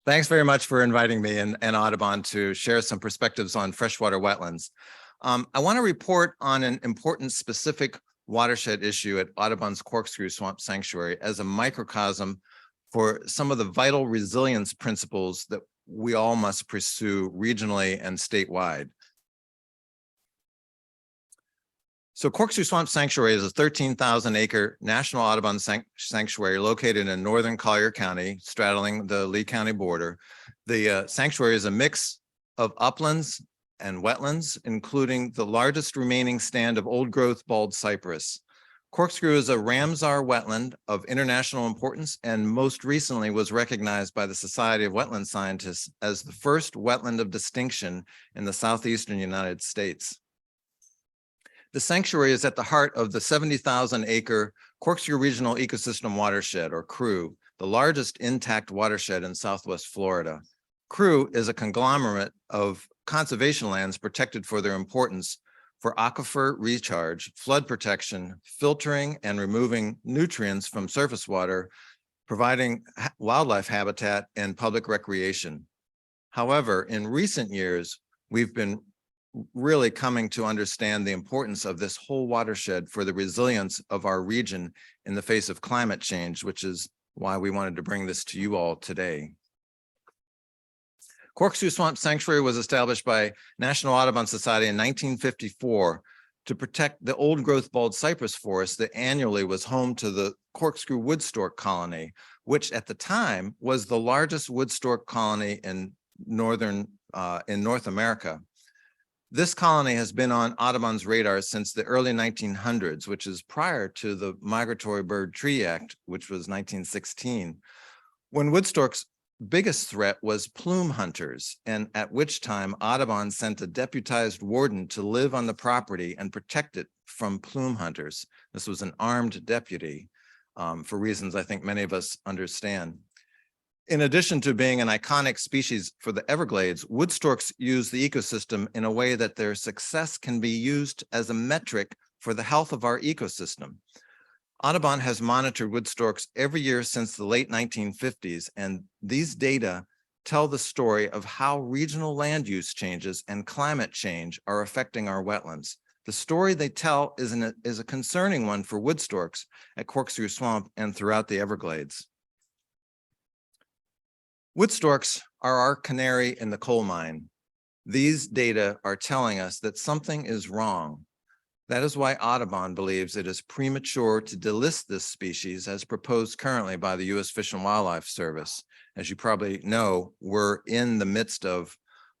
Thanks very much for inviting me and Audubon to share some perspectives on freshwater wetlands. I want to report on an important specific watershed issue at Audubon's Corkscrew Swamp Sanctuary as a microcosm for some of the vital resilience principles that we all must pursue regionally and statewide. So Corkscrew Swamp Sanctuary is a 13,000-acre national Audubon sanctuary located in northern Collier County, straddling the Lee County border. The sanctuary is a mix of uplands and wetlands, including the largest remaining stand of old-growth bald cypress. Corkscrew is a Ramsar wetland of international importance and most recently was recognized by the Society of Wetland Scientists as the first wetland of distinction in the southeastern United States. The sanctuary is at the heart of the 70,000-acre Corkscrew Regional Ecosystem Watershed, or CREW, the largest intact watershed in Southwest Florida. CREW is a conglomerate of conservation lands protected for their importance for aquifer recharge, flood protection, filtering and removing nutrients from surface water, providing wildlife habitat and public recreation. However, in recent years, we've been really coming to understand the importance of this whole watershed for the resilience of our region in the face of climate change, which is why we wanted to bring this to you all today. Corkscrew Swamp Sanctuary was established by National Audubon Society in 1954 to protect the old growth bald cypress forest that annually was home to the Corkscrew wood stork colony, which at the time was the largest wood stork colony in North America. This colony has been on Audubon's radar since the early 1900s, which is prior to the Migratory Bird Treaty Act, which was 1916, when wood stork's biggest threat was plume hunters, and at which time Audubon sent a deputized warden to live on the property and protect it from plume hunters. This was an armed deputy for reasons I think many of us understand. In addition to being an iconic species for the Everglades, wood storks use the ecosystem in a way that their success can be used as a metric for the health of our ecosystem. Audubon has monitored wood storks every year since the late 1950s, and these data tell the story of how regional land use changes and climate change are affecting our wetlands. The story they tell is a concerning one for wood storks at Corkscrew Swamp and throughout the Everglades. Wood storks are our canary in the coal mine. These data are telling us that something is wrong. That is why Audubon believes it is premature to delist this species as proposed currently by the U.S. Fish and Wildlife Service. As you probably know, we're in the midst of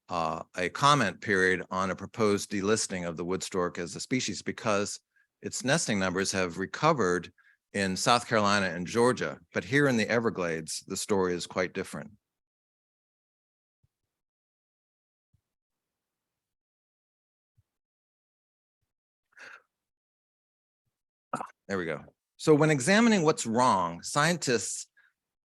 a comment period on a proposed delisting of the wood stork as a species because its nesting numbers have recovered in South Carolina and Georgia. But here in the Everglades, the story is quite different. There we go. So when examining what's wrong, scientists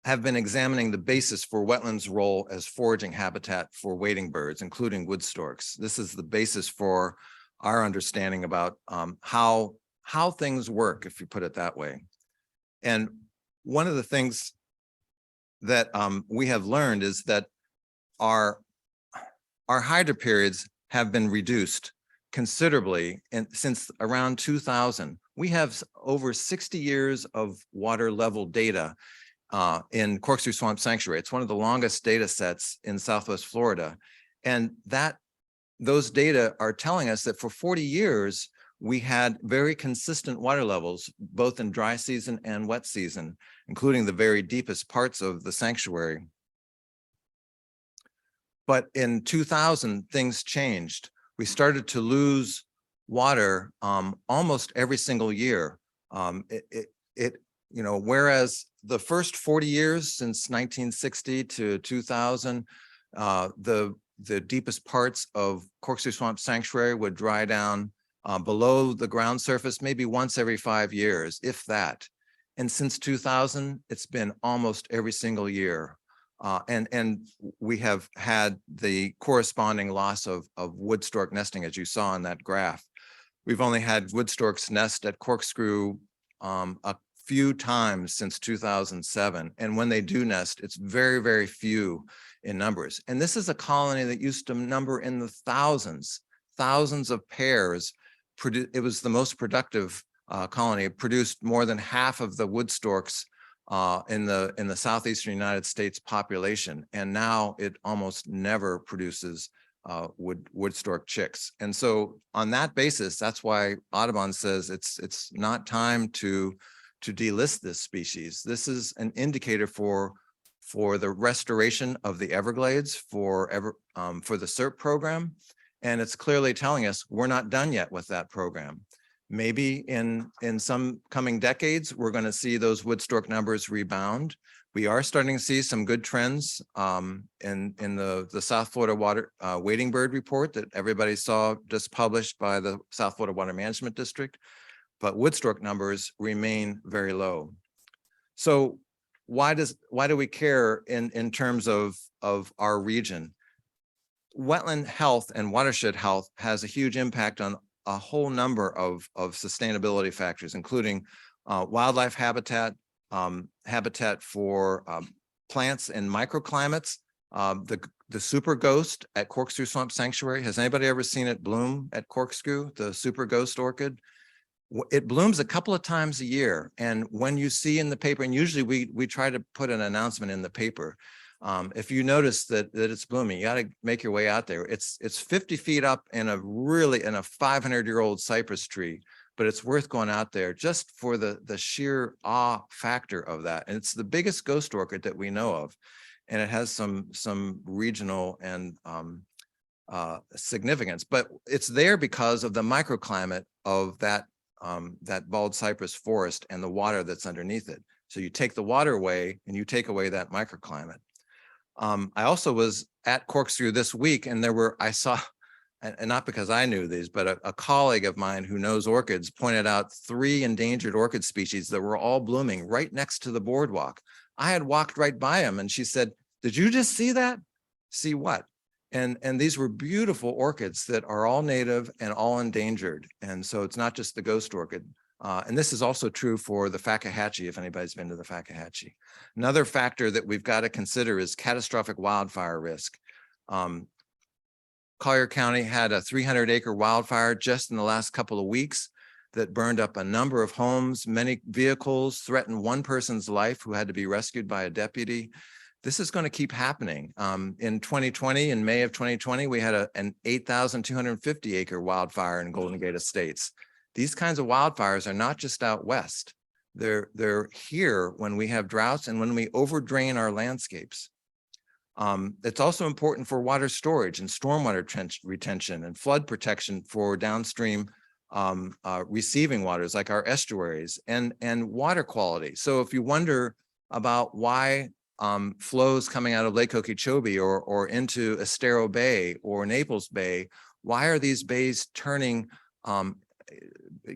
have been examining the basis for wetlands' role as foraging habitat for wading birds, including wood storks. This is the basis for our understanding about how things work, if you put it that way. And one of the things that we have learned is that our hydro periods have been reduced considerably since around 2000. We have over 60 years of water level data in Corkscrew Swamp Sanctuary. It's one of the longest data sets in Southwest Florida. And those data are telling us that for 40 years, we had very consistent water levels, both in dry season and wet season, including the very deepest parts of the sanctuary. But in 2000, things changed. We started to lose water almost every single year. Whereas the first 40 years since 1960 to 2000, the deepest parts of Corkscrew Swamp Sanctuary would dry down below the ground surface maybe once every 5 years, if that. And since 2000, it's been almost every single year. And we have had the corresponding loss of wood stork nesting, as you saw in that graph. We've only had wood storks nest at Corkscrew few times since 2007. And when they do nest, it's very, very few in numbers. And this is a colony that used to number in the thousands of pairs. It was the most productive colony. It produced more than half of the wood storks in the southeastern United States population. And now it almost never produces wood stork chicks. And so on that basis, that's why Audubon says it's not time to delist this species. This is an indicator for the restoration of the Everglades, for the SERP program. And it's clearly telling us we're not done yet with that program. Maybe in some coming decades, we're going to see those wood stork numbers rebound. We are starting to see some good trends in the South Florida wading bird report that everybody saw just published by the South Florida Water Management District, but wood stork numbers remain very low. So why do we care in terms of our region? Wetland health and watershed health has a huge impact on a whole number of sustainability factors, including wildlife habitat, habitat for plants and microclimates. The super ghost at Corkscrew Swamp Sanctuary. Has anybody ever seen it bloom at Corkscrew, the super ghost orchid? It blooms a couple of times a year. And when you see in the paper, and usually we try to put an announcement in the paper, if you notice that it's blooming, you got to make your way out there. It's 50 feet up in a 500-year-old cypress tree, but it's worth going out there just for the sheer awe factor of that. And it's the biggest ghost orchid that we know of, and it has some regional and significance. But it's there because of the microclimate of that bald cypress forest and the water that's underneath it. So you take the water away, and you take away that microclimate. I also was at Corkscrew this week, and I saw, and not because I knew these, but a colleague of mine who knows orchids pointed out 3 endangered orchid species that were all blooming right next to the boardwalk. I had walked right by them, and she said, "Did you just see that?" See what? And these were beautiful orchids that are all native and all endangered. And so it's not just the ghost orchid. And this is also true for the Fakahatchee, if anybody's been to the Fakahatchee. Another factor that we've got to consider is catastrophic wildfire risk. Collier County had a 300-acre wildfire just in the last couple of weeks that burned up a number of homes, many vehicles, threatened one person's life who had to be rescued by a deputy. This is going to keep happening. In 2020, in May of 2020, we had an 8,250-acre wildfire in Golden Gate Estates. These kinds of wildfires are not just out west. They're here when we have droughts and when we overdrain our landscapes. It's also important for water storage and stormwater retention and flood protection for downstream receiving waters like our estuaries and water quality. So if you wonder about why flows coming out of Lake Okeechobee or into Estero Bay or Naples Bay, why are these bays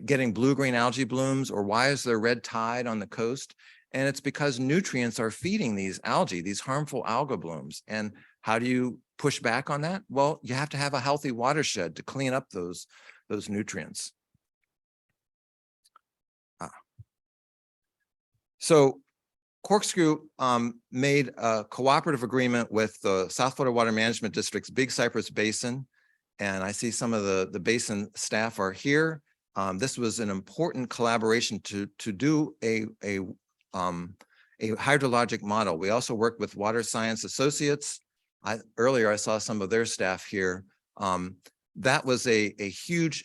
getting blue-green algae blooms, or why is there red tide on the coast? And it's because nutrients are feeding these algae, these harmful algal blooms. And how do you push back on that? Well, you have to have a healthy watershed to clean up those nutrients. So Corkscrew made a cooperative agreement with the South Florida Water Management District's Big Cypress Basin. And I see some of the basin staff are here. This was an important collaboration to do a hydrologic model. We also worked with Water Science Associates. Earlier, I saw some of their staff here. That was a huge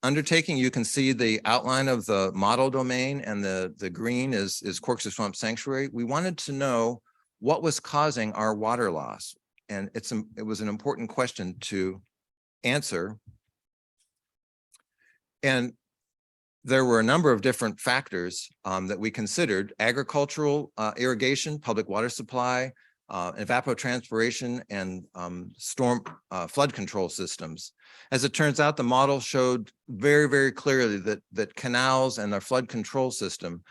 undertaking. You can see the outline of the model domain, and the green is Corkscrew Swamp Sanctuary. We wanted to know what was causing our water loss. And it was an important question to answer. And there were a number of different factors that we considered: agricultural irrigation, public water supply, evapotranspiration, and storm flood control systems. As it turns out, the model showed very, very clearly that canals and their flood control system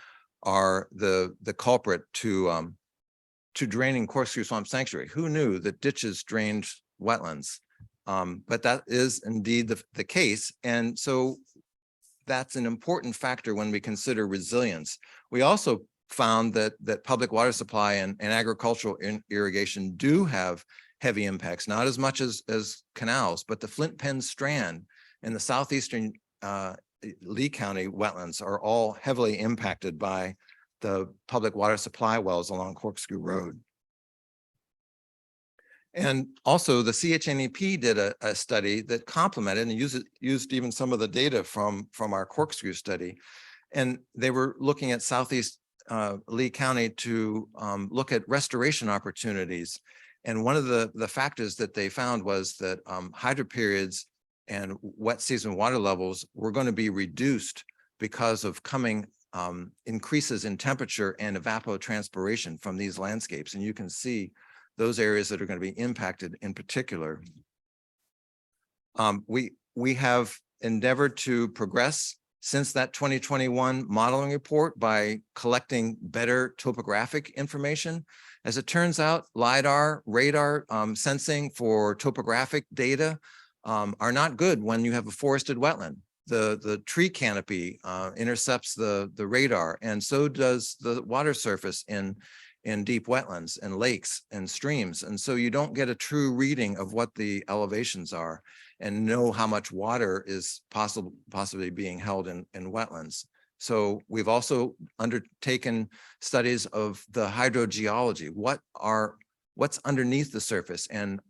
are the culprit to draining Corkscrew Swamp Sanctuary. Who knew that ditches drained wetlands? But that is indeed the case. And so that's an important factor when we consider resilience. We also found that public water supply and agricultural irrigation do have heavy impacts, not as much as canals, but the Flint Penn Strand and the southeastern Lee County wetlands are all heavily impacted by the public water supply wells along Corkscrew Road. And also the CHNEP did a study that complemented and used even some of the data from our Corkscrew study. And they were looking at southeast Lee County to look at restoration opportunities. And one of the factors that they found was that hydro periods and wet season water levels were going to be reduced because of coming increases in temperature and evapotranspiration from these landscapes. And you can see those areas that are going to be impacted in particular. We have endeavored to progress since that 2021 modeling report by collecting better topographic information. As it turns out, LIDAR, radar sensing for topographic data are not good when you have a forested wetland. The tree canopy intercepts the radar, and so does the water surface in deep wetlands and lakes and streams. And so you don't get a true reading of what the elevations are and know how much water is possibly being held in wetlands. So we've also undertaken studies of the hydrogeology, what's underneath the surface. And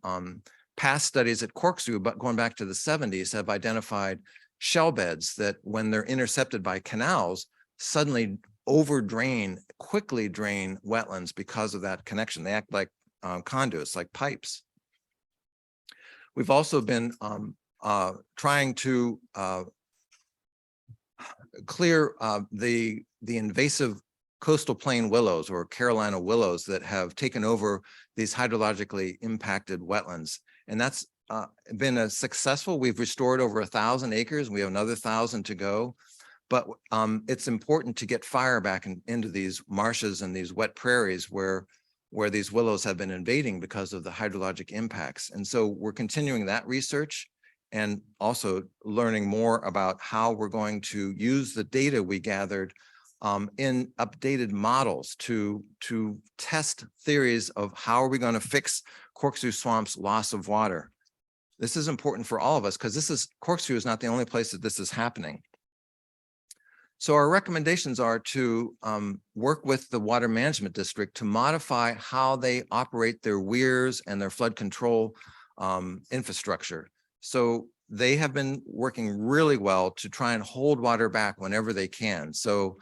past studies at Corkscrew, but going back to the 70s, have identified shell beds that when they're intercepted by canals, suddenly quickly drain wetlands because of that connection. They act like conduits, like pipes. We've also been trying to clear the invasive coastal plain willows or Carolina willows that have taken over these hydrologically impacted wetlands. And that's been successful. We've restored over 1,000 acres. We have another 1,000 to go. But it's important to get fire back into these marshes and these wet prairies where these willows have been invading because of the hydrologic impacts. And so we're continuing that research and also learning more about how we're going to use the data we gathered in updated models to test theories of how are we going to fix Corkscrew Swamp's loss of water. This is important for all of us because Corkscrew is not the only place that this is happening. So our recommendations are to work with the Water Management District to modify how they operate their weirs and their flood control infrastructure. So they have been working really well to try and hold water back whenever they can. So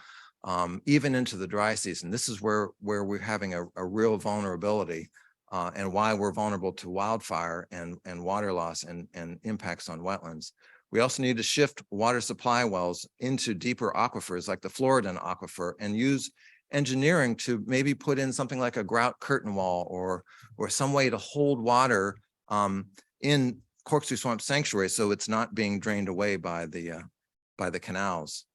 even into the dry season, this is where we're having a real vulnerability and why we're vulnerable to wildfire and water loss and impacts on wetlands. We also need to shift water supply wells into deeper aquifers like the Floridan aquifer and use engineering to maybe put in something like a grout curtain wall or some way to hold water in Corkscrew Swamp Sanctuary so it's not being drained away by the canals.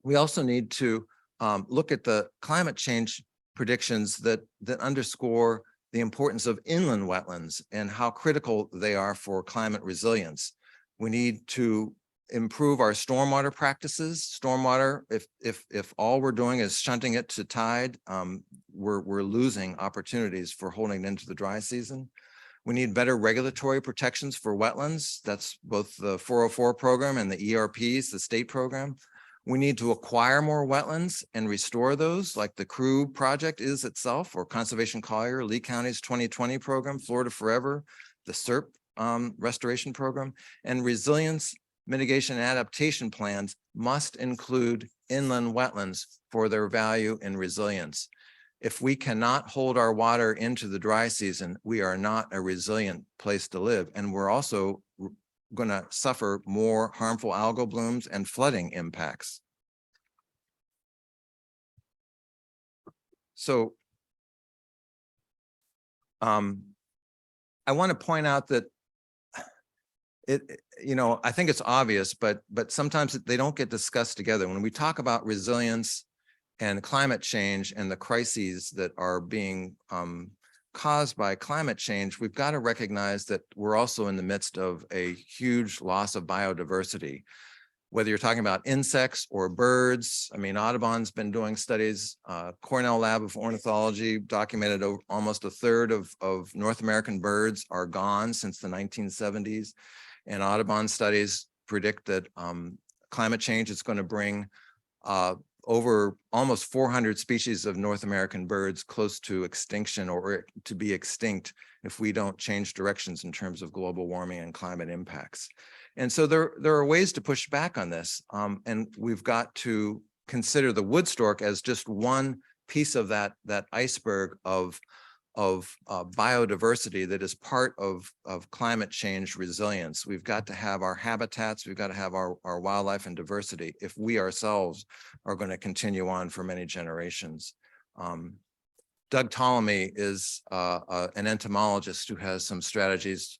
We also need to look at the climate change predictions that underscore the importance of inland wetlands and how critical they are for climate resilience. We need to improve our stormwater practices. Stormwater, if all we're doing is shunting it to tide, we're losing opportunities for holding it into the dry season. We need better regulatory protections for wetlands. That's both the 404 program and the ERPs, the state program. We need to acquire more wetlands and restore those, like the CREW project is itself, or Conservation Collier, Lee County's 2020 program, Florida Forever, the SERP restoration program, and resilience mitigation and adaptation plans must include inland wetlands for their value in resilience. If we cannot hold our water into the dry season, we are not a resilient place to live. And we're also going to suffer more harmful algal blooms and flooding impacts. So I want to point out that I think it's obvious, but sometimes they don't get discussed together. When we talk about resilience and climate change and the crises that are being caused by climate change, we've got to recognize that we're also in the midst of a huge loss of biodiversity. whether you're talking about insects or birds. I mean, Audubon's been doing studies. Cornell Lab of Ornithology documented almost a third of North American birds are gone since the 1970s. And Audubon studies predict that climate change is going to bring over almost 400 species of North American birds close to extinction or to be extinct if we don't change directions in terms of global warming and climate impacts. And so there are ways to push back on this. And we've got to consider the wood stork as just one piece of that iceberg of biodiversity that is part of climate change resilience. We've got to have our habitats, we've got to have our wildlife and diversity if we ourselves are going to continue on for many generations. Doug Ptolemy is an entomologist who has some strategies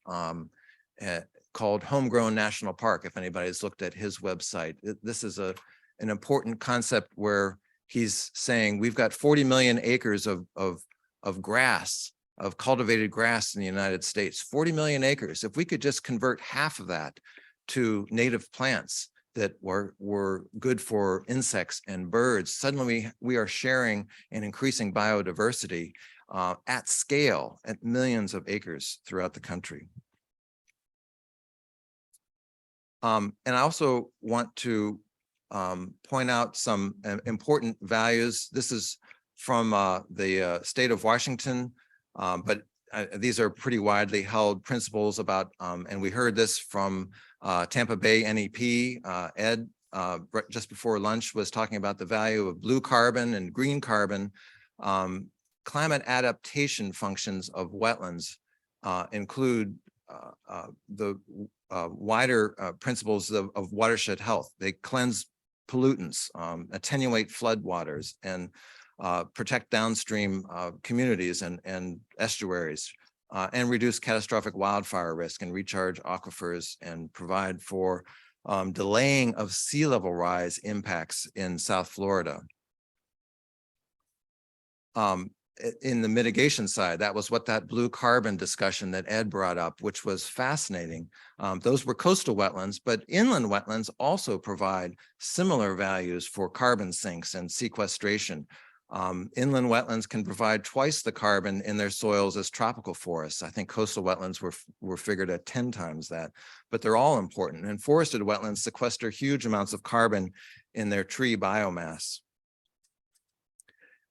called Homegrown National Park, if anybody's looked at his website. This is an important concept where he's saying we've got 40 million acres of grass, of cultivated grass in the United States, 40 million acres. If we could just convert half of that to native plants that were good for insects and birds, suddenly we are sharing and increasing biodiversity at scale at millions of acres throughout the country. And I also want to point out some important values. This is from the state of Washington, but these are pretty widely held principles about, and we heard this from Tampa Bay NEP. Ed, just before lunch, was talking about the value of blue carbon and green carbon. Climate adaptation functions of wetlands include the wider principles of watershed health. They cleanse pollutants, attenuate floodwaters, and protect downstream communities and estuaries, and reduce catastrophic wildfire risk and recharge aquifers and provide for delaying of sea level rise impacts in South Florida. In the mitigation side, that was what that blue carbon discussion that Ed brought up, which was fascinating. Those were coastal wetlands, but inland wetlands also provide similar values for carbon sinks and sequestration. Inland wetlands can provide twice the carbon in their soils as tropical forests. I think coastal wetlands were figured at 10 times that, but they're all important. And forested wetlands sequester huge amounts of carbon in their tree biomass.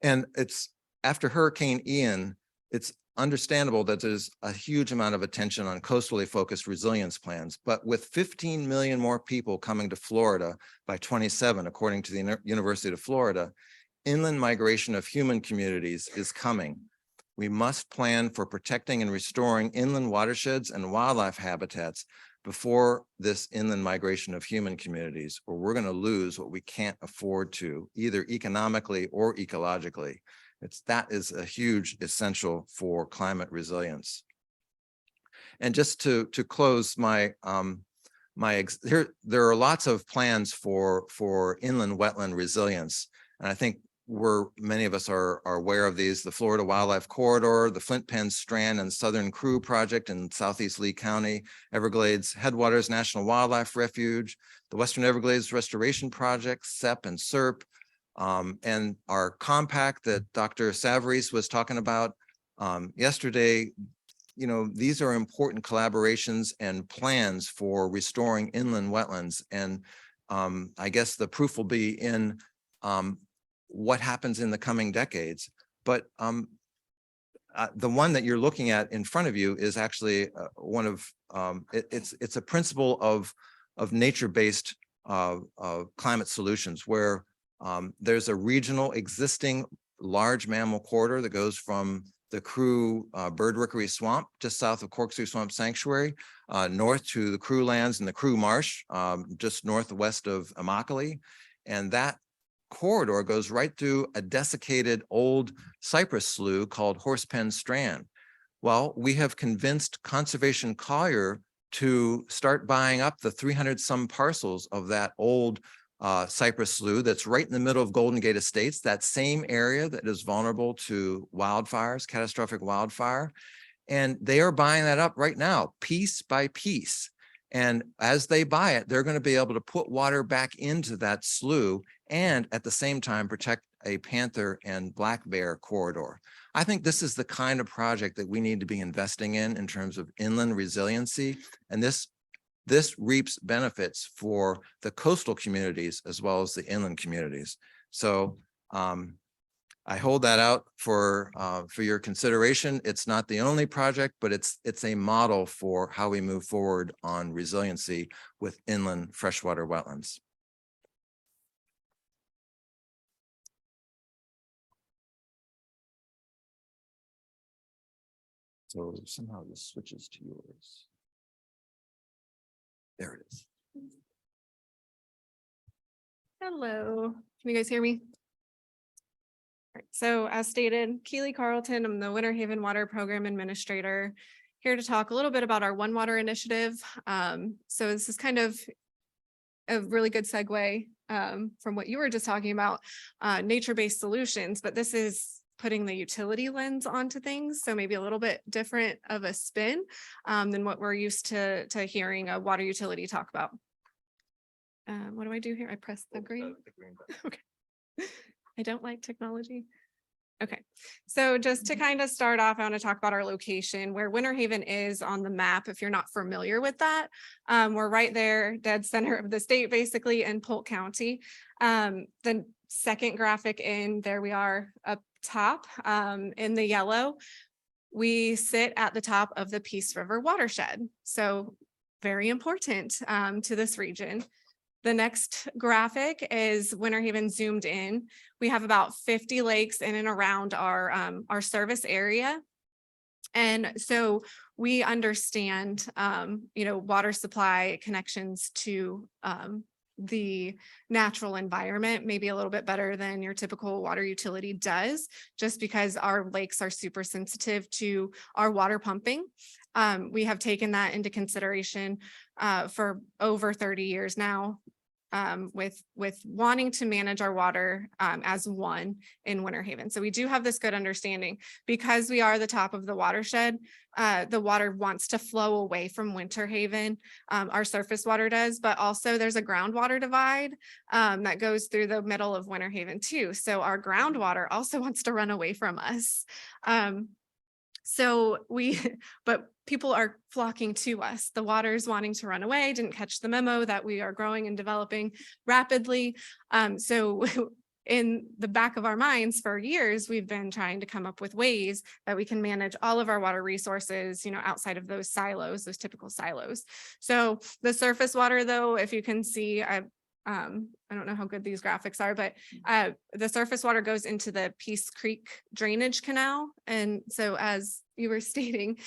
And it's after Hurricane Ian, it's understandable that there's a huge amount of attention on coastally focused resilience plans, but with 15 million more people coming to Florida by 27, according to the University of Florida, inland migration of human communities is coming. We must plan for protecting and restoring inland watersheds and wildlife habitats before this inland migration of human communities, or we're going to lose what we can't afford to, either economically or ecologically. That is a huge essential for climate resilience. And just to close there are lots of plans for inland wetland resilience, and I think many of us are aware of these: the Florida Wildlife Corridor, the Flint Pen Strand and Southern Crew Project in Southeast Lee County, Everglades Headwaters National Wildlife Refuge, the Western Everglades Restoration Project, SEP and SERP, and our compact that Dr. Savarese was talking about yesterday. You know, these are important collaborations and plans for restoring inland wetlands. And I guess the proof will be in what happens in the coming decades. But the one that you're looking at in front of you is actually one of, it's a principle of nature-based climate solutions, where there's a regional existing large mammal corridor that goes from the Crew Bird Rookery Swamp just south of Corkscrew Swamp Sanctuary, north to the Crew Lands and the Crew Marsh, just northwest of Immokalee. And that corridor goes right through a desiccated old cypress slough called Horsepen Strand. Well, we have convinced Conservation Collier to start buying up the 300 some parcels of that old cypress slough that's right in the middle of Golden Gate Estates, that same area that is vulnerable to wildfires, catastrophic wildfire. And they are buying that up right now, piece by piece. And as they buy it, they're going to be able to put water back into that slough and at the same time protect a panther and black bear corridor. I think this is the kind of project that we need to be investing in terms of inland resiliency. And this reaps benefits for the coastal communities as well as the inland communities. So I hold that out for your consideration. It's not the only project, but it's a model for how we move forward on resiliency with inland freshwater wetlands. So somehow this switches to yours. There it is. Hello, can you guys hear me? All right, so as stated, Keeli Carlton, I'm the Winter Haven Water Program Administrator, here to talk a little bit about our One Water initiative. So this is kind of a really good segue from what you were just talking about, nature-based solutions, but this is putting the utility lens onto things. So maybe a little bit different of a spin than what we're used to hearing a water utility talk about. What do I do here? I press the green. Okay. I don't like technology. Okay, so just to kind of start off, I want to talk about our location where Winter Haven is on the map. If you're not familiar with that, we're right there, dead center of the state, basically in Polk County. The second graphic in, there we are up top in the yellow. We sit at the top of the Peace River watershed. So very important to this region. The next graphic is Winter Haven zoomed in. We have about 50 lakes in and around our service area. And so we understand, water supply connections to the natural environment, maybe a little bit better than your typical water utility does, just because our lakes are super sensitive to our water pumping. We have taken that into consideration for over 30 years now. With wanting to manage our water as one in Winter Haven. So we do have this good understanding because we are the top of the watershed. The water wants to flow away from Winter Haven. Our surface water does, but also there's a groundwater divide that goes through the middle of Winter Haven too. So our groundwater also wants to run away from us. But people are flocking to us. The water's wanting to run away, didn't catch the memo that we are growing and developing rapidly. So in the back of our minds for years, we've been trying to come up with ways that we can manage all of our water resources, outside of those silos, those typical silos. So the surface water, though, if you can see, I don't know how good these graphics are, but the surface water goes into the Peace Creek drainage canal. And so as you were stating,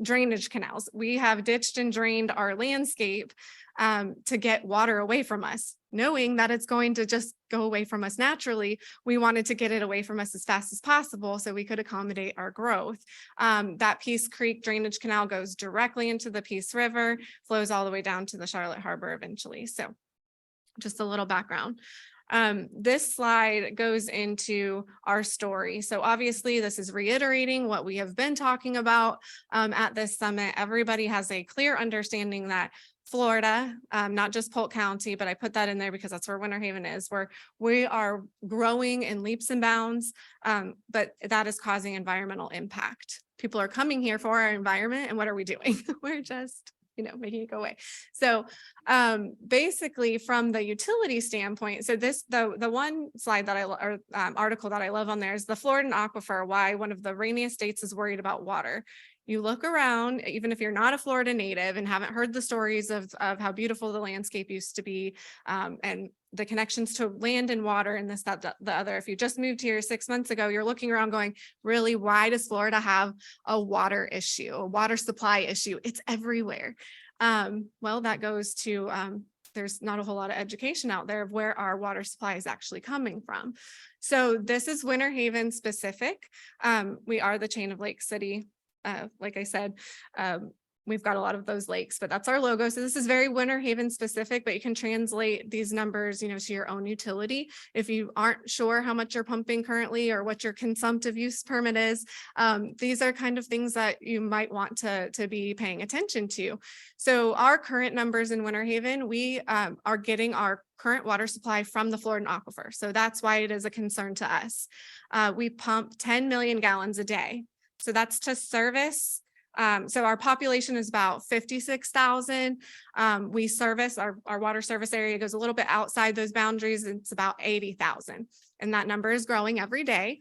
drainage canals, we have ditched and drained our landscape to get water away from us, knowing that it's going to just go away from us naturally. We wanted to get it away from us as fast as possible so we could accommodate our growth. That Peace Creek drainage canal goes directly into the Peace River, flows all the way down to the Charlotte Harbor eventually. So just a little background. This slide goes into our story. So obviously this is reiterating what we have been talking about at this summit. Everybody has a clear understanding that Florida, not just Polk County, but I put that in there because that's where Winter Haven is, where we are growing in leaps and bounds, but that is causing environmental impact. People are coming here for our environment, and what are we doing? We're just making it go away. So basically from the utility standpoint, so the one slide that article that I love on there is the Floridan aquifer, why one of the rainiest states is worried about water. You look around, even if you're not a Florida native and haven't heard the stories of how beautiful the landscape used to be, and the connections to land and water and this, that, the other. If you just moved here 6 months ago, you're looking around going, really, why does Florida have a water issue, a water supply issue? It's everywhere. Well, that goes to, there's not a whole lot of education out there of where our water supply is actually coming from. So this is Winter Haven specific. We are the chain of Lake City. Like I said, we've got a lot of those lakes, but that's our logo. So this is very Winter Haven specific, but you can translate these numbers, to your own utility. If you aren't sure how much you're pumping currently or what your consumptive use permit is, these are kind of things that you might want to be paying attention to. So our current numbers in Winter Haven, we are getting our current water supply from the Florida aquifer. So that's why it is a concern to us. We pump 10 million gallons a day. So that's to service. So our population is about 56,000. We service our water service area goes a little bit outside those boundaries. It's about 80,000, and that number is growing every day.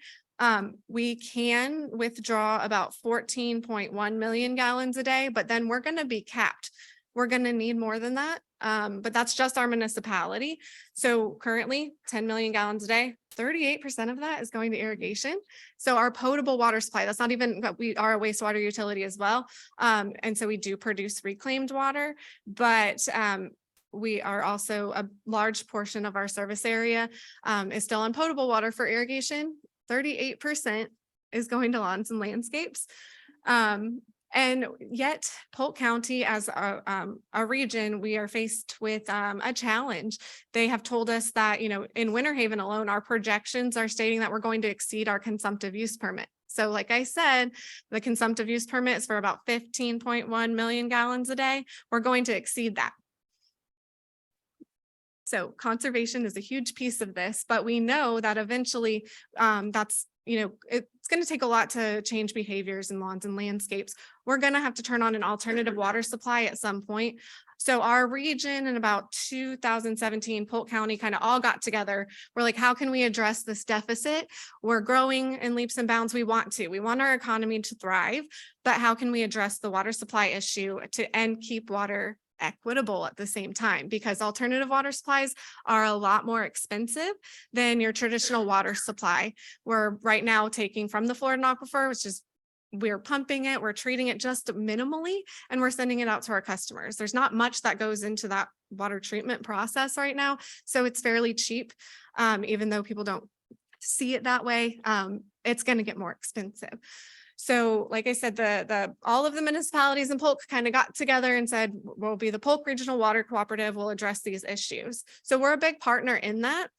We can withdraw about 14.1 million gallons a day, but then we're going to be capped. We're going to need more than that. But that's just our municipality. So currently 10 million gallons a day, 38% of that is going to irrigation. So our potable water supply, that's not even, but we are a wastewater utility as well. And so we do produce reclaimed water, but we are also a large portion of our service area is still on potable water for irrigation. 38% is going to lawns and landscapes. And yet Polk County as a region, we are faced with a challenge. They have told us that, in Winter Haven alone, our projections are stating that we're going to exceed our consumptive use permit. So like I said, the consumptive use permit is for about 15.1 million gallons a day. We're going to exceed that. So conservation is a huge piece of this, but we know that eventually that's, it's going to take a lot to change behaviors in lawns and landscapes. We're going to have to turn on an alternative water supply at some point. So our region in about 2017, Polk County kind of all got together. We're like, how can we address this deficit? We're growing in leaps and bounds. We want our economy to thrive, but how can we address the water supply issue and keep water equitable at the same time? Because alternative water supplies are a lot more expensive than your traditional water supply. We're right now taking from the Florida aquifer, which is we're pumping it, we're treating it just minimally, and we're sending it out to our customers. There's not much that goes into that water treatment process right now. So it's fairly cheap. Even though people don't see it that way, it's going to get more expensive. So like I said, all of the municipalities in Polk kind of got together and said, we'll be the Polk Regional Water Cooperative, we'll address these issues. So we're a big partner in that.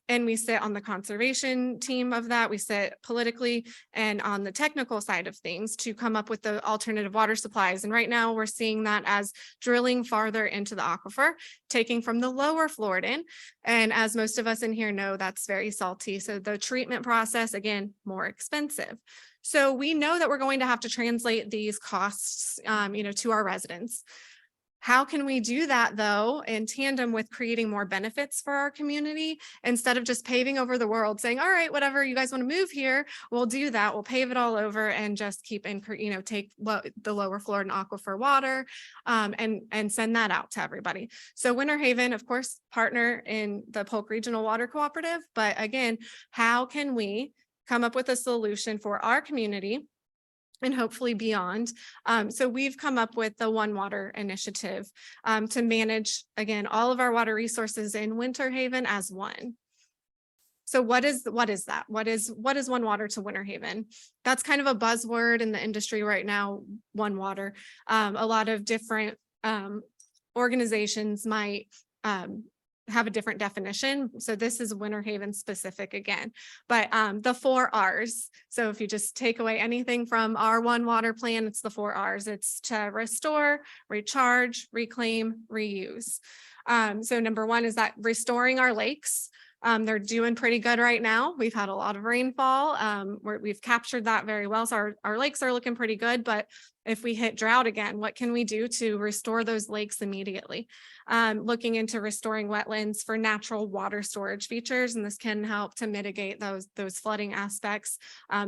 And we sit on the conservation team of that. We sit politically and on the technical side of things to come up with the alternative water supplies. And right now we're seeing that as drilling farther into the aquifer, taking from the lower Floridan. And as most of us in here know, that's very salty. So the treatment process, again, more expensive. So we know that we're going to have to translate these costs, to our residents. How can we do that though, in tandem with creating more benefits for our community instead of just paving over the world saying, all right, whatever you guys want to move here, we'll do that. We'll pave it all over and just keep, take the lower Florida aquifer water and send that out to everybody. So Winter Haven, of course, partner in the Polk Regional Water Cooperative. But again, how can we come up with a solution for our community and hopefully beyond? So we've come up with the One Water initiative to manage, again, all of our water resources in Winter Haven as one. So what is that? What is One Water to Winter Haven? That's kind of a buzzword in the industry right now, One Water. A lot of different organizations might have a different definition. So this is Winter Haven specific again, but the 4 R's. So if you just take away anything from our One Water plan, it's the 4 R's. It's to restore, recharge, reclaim, reuse. So number 1 is that restoring our lakes. They're doing pretty good right now. We've had a lot of rainfall. We've captured that very well. So our lakes are looking pretty good, but if we hit drought again, what can we do to restore those lakes immediately? Looking into restoring wetlands for natural water storage features, and this can help to mitigate those flooding aspects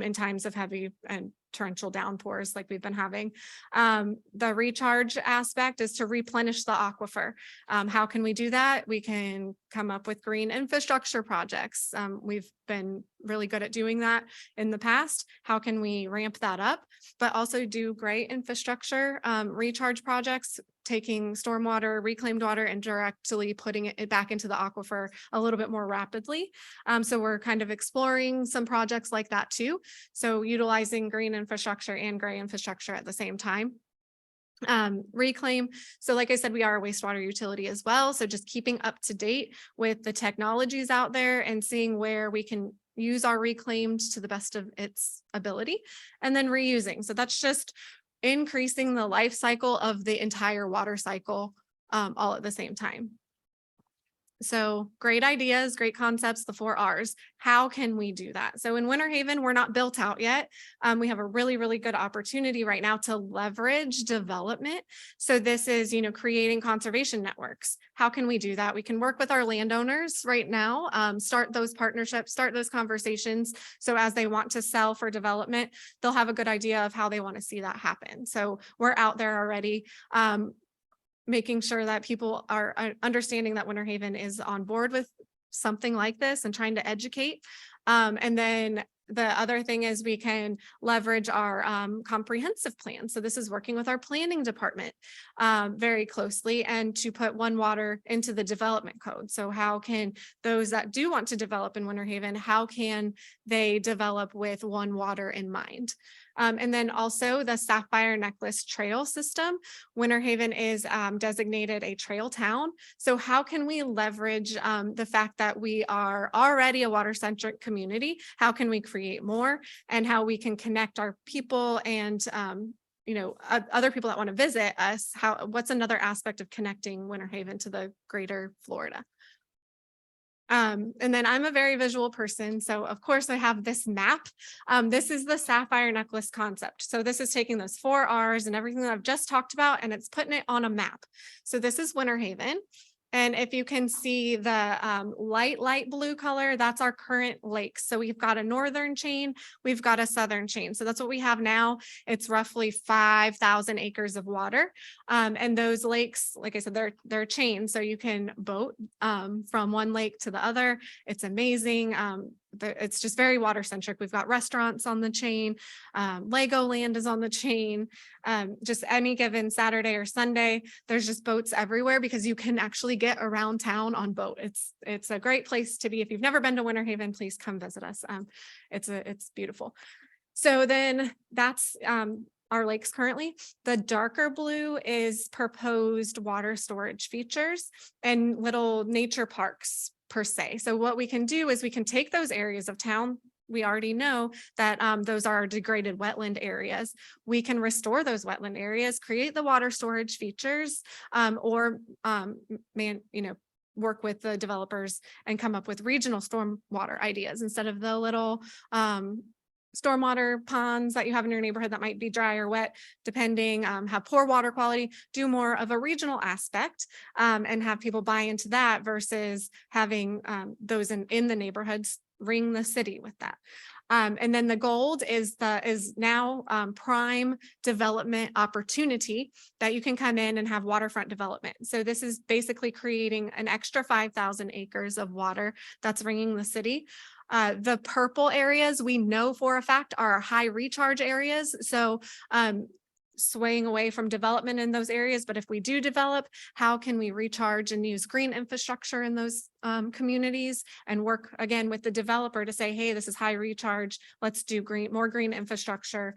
in times of heavy and torrential downpours like we've been having. The recharge aspect is to replenish the aquifer. How can we do that? We can come up with green infrastructure projects. We've been really good at doing that in the past. How can we ramp that up, but also do great infrastructure recharge projects, taking stormwater, reclaimed water, and directly putting it back into the aquifer a little bit more rapidly. So we're kind of exploring some projects like that too. So utilizing green infrastructure and gray infrastructure at the same time. Reclaim. So like I said, we are a wastewater utility as well. So just keeping up to date with the technologies out there and seeing where we can use our reclaimed to the best of its ability, and then reusing. So that's just increasing the life cycle of the entire water cycle all at the same time. So great ideas, great concepts, the 4 R's. How can we do that? So in Winter Haven, we're not built out yet. We have a really, really good opportunity right now to leverage development. So this is, creating conservation networks. How can we do that? We can work with our landowners right now, start those partnerships, start those conversations. So as they want to sell for development, they'll have a good idea of how they want to see that happen. So we're out there already. Making sure that people are understanding that Winter Haven is on board with something like this and trying to educate. And then the other thing is we can leverage our comprehensive plan. So this is working with our planning department very closely, and to put One Water into the development code. So how can those that do want to develop in Winter Haven, how can they develop with One Water in mind? And then also the Sapphire Necklace Trail system. Winter Haven is designated a trail town. So how can we leverage the fact that we are already a water-centric community? How can we create more, and how we can connect our people and other people that want to visit us? What's another aspect of connecting Winter Haven to the greater Florida? And then I'm a very visual person. So of course I have this map. This is the sapphire necklace concept. So this is taking those 4 R's and everything that I've just talked about, and it's putting it on a map. So this is Winter Haven. And if you can see the light blue color, that's our current lakes. So we've got a northern chain, we've got a southern chain. So that's what we have now. It's roughly 5,000 acres of water. And those lakes, like I said, they're chains. So you can boat from one lake to the other. It's amazing. It's just very water centric. We've got restaurants on the chain. Legoland is on the chain. Just any given Saturday or Sunday, there's just boats everywhere because you can actually get around town on boat. It's a great place to be. If you've never been to Winter Haven, please come visit us. It's beautiful. So then that's our lakes currently. The darker blue is proposed water storage features and little nature parks per se. So what we can do is we can take those areas of town. We already know that those are degraded wetland areas. We can restore those wetland areas, create the water storage features, or work with the developers and come up with regional stormwater ideas instead of the little stormwater ponds that you have in your neighborhood that might be dry or wet, depending, have poor water quality. Do more of a regional aspect and have people buy into that versus having those in the neighborhoods ring the city with that. And then the gold is now prime development opportunity that you can come in and have waterfront development. So this is basically creating an extra 5,000 acres of water that's ringing the city. The purple areas we know for a fact are high recharge areas. So swaying away from development in those areas. But if we do develop, how can we recharge and use green infrastructure in those communities and work again with the developer to say, hey, this is high recharge. Let's do more green infrastructure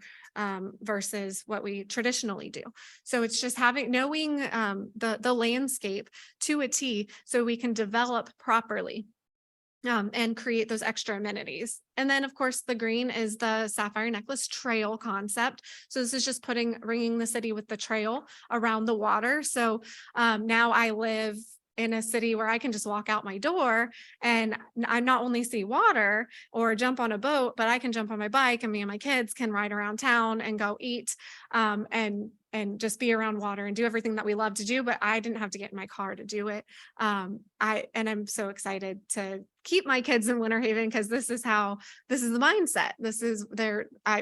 versus what we traditionally do. So it's just knowing the landscape to a T so we can develop properly. And create those extra amenities. And then of course the green is the Sapphire Necklace Trail concept. So this is just ringing the city with the trail around the water. So now I live in a city where I can just walk out my door and I not only see water or jump on a boat, but I can jump on my bike and me and my kids can ride around town and go eat and just be around water and do everything that we love to do. But I didn't have to get in my car to do it. I'm so excited to keep my kids in Winter Haven because this is the mindset. I